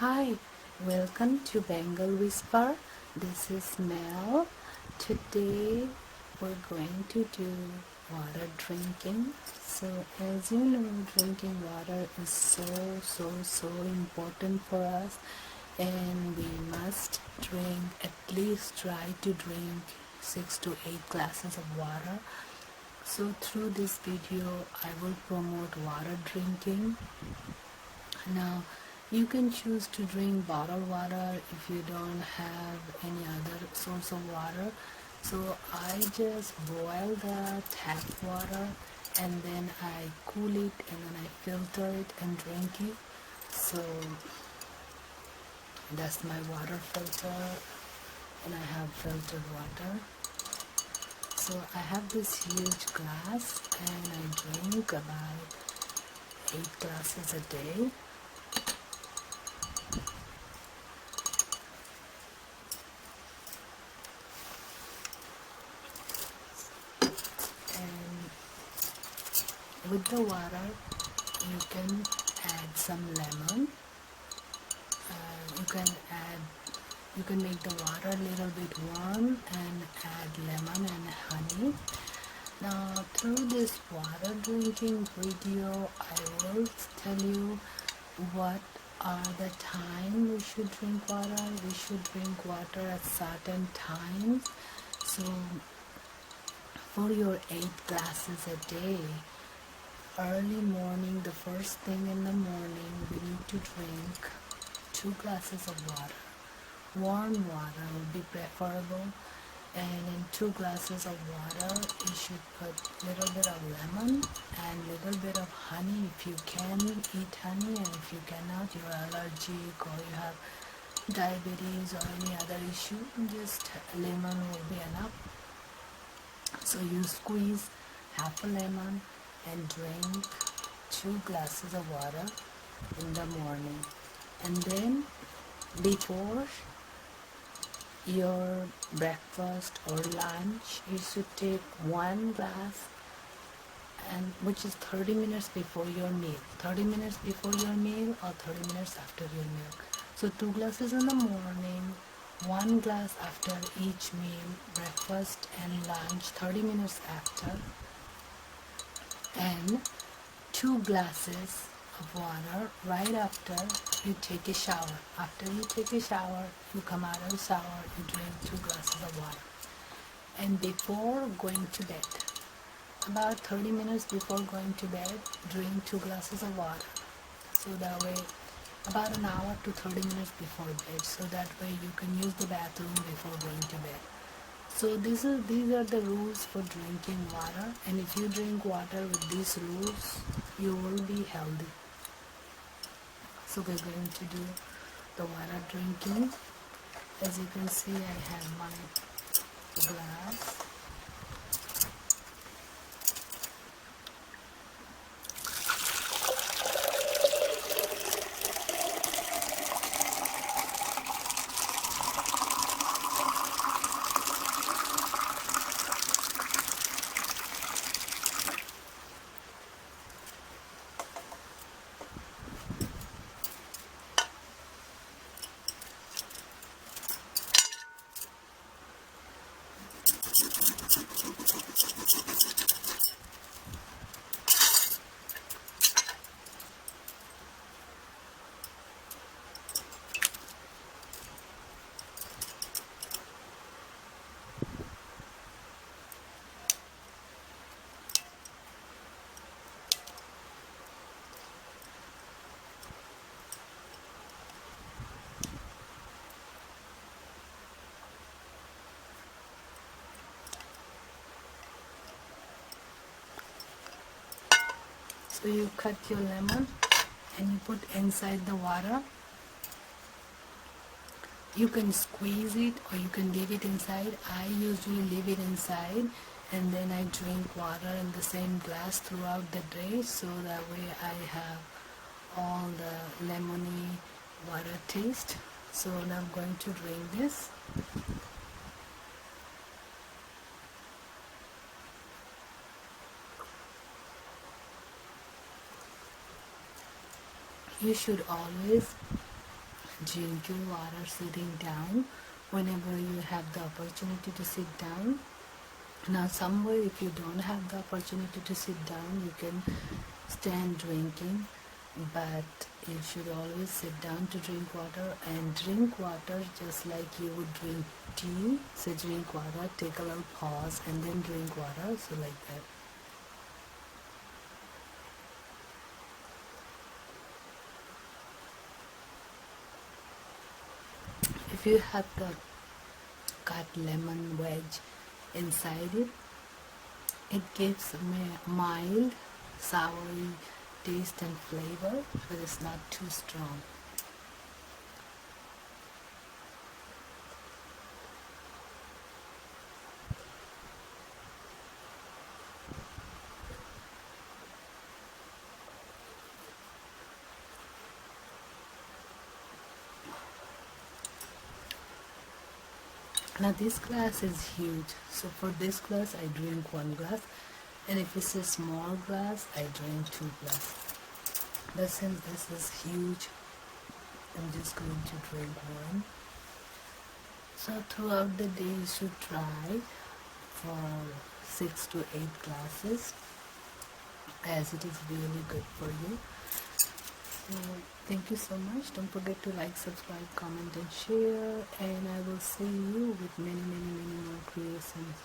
Hi, welcome to Bangle Whisper. This is Mel. Today we're going to do water drinking. So as you know, drinking water is so important for us, and we must drink, at least try to drink 6 to 8 glasses of water. So through this video I will promote water drinking. Now, you can choose to drink bottled water if you don't have any other source of water. So I just boil the tap water and then I cool it and then I filter it and drink it. So that's my water filter, and I have filtered water. So I have this huge glass and I drink about 8 glasses a day. With the water, you can add some lemon. You can make the water a little bit warm and add lemon and honey. Now, through this water drinking video, I will tell you what are the time we should drink water. We should drink water at certain times. So, for your 8 glasses a day, early morning, the first thing in the morning, we need to drink 2 glasses of water. Warm water would be preferable, and in 2 glasses of water you should put little bit of lemon and little bit of honey if you can eat honey, and if you cannot, you're allergic or you have diabetes or any other issue, just lemon will be enough. So you squeeze half a lemon and drink 2 glasses of water in the morning, and then before your breakfast or lunch you should take 1 glass, and which is 30 minutes before your meal, 30 minutes before your meal or 30 minutes after your meal. So 2 glasses in the morning, 1 glass after each meal, breakfast and lunch 30 minutes after, and 2 glasses of water right after you take a shower. After you take a shower, you come out of the shower, you drink 2 glasses of water. And before going to bed, about 30 minutes before going to bed, drink 2 glasses of water. So that way, about an hour to 30 minutes before bed, so that way you can use the bathroom before going to bed. So these are the rules for drinking water, and if you drink water with these rules, you will be healthy. So we're going to do the water drinking. As you can see, I have my glass. So you cut your lemon and you put inside the water. You can squeeze it or you can leave it inside. I usually leave it inside, and then I drink water in the same glass throughout the day, so that way I have all the lemony water taste. So now I'm going to drink this. You should always drink your water sitting down whenever you have the opportunity to sit down. Now somewhere if you don't have the opportunity to sit down, you can stand drinking, but you should always sit down to drink water, and drink water just like you would drink tea. So drink water, take a little pause and then drink water, so like that. If you have the cut lemon wedge inside it, it gives a mild soury taste and flavor, but it's not too strong. Now this glass is huge, so for this glass I drink one glass, and if it's a small glass I drink two glasses. But since this is huge, I'm just going to drink one. So throughout the day you should try for 6 to 8 glasses, as it is really good for you. So thank you so much. Don't forget to like, subscribe, comment and share, and I will see you with many more creations.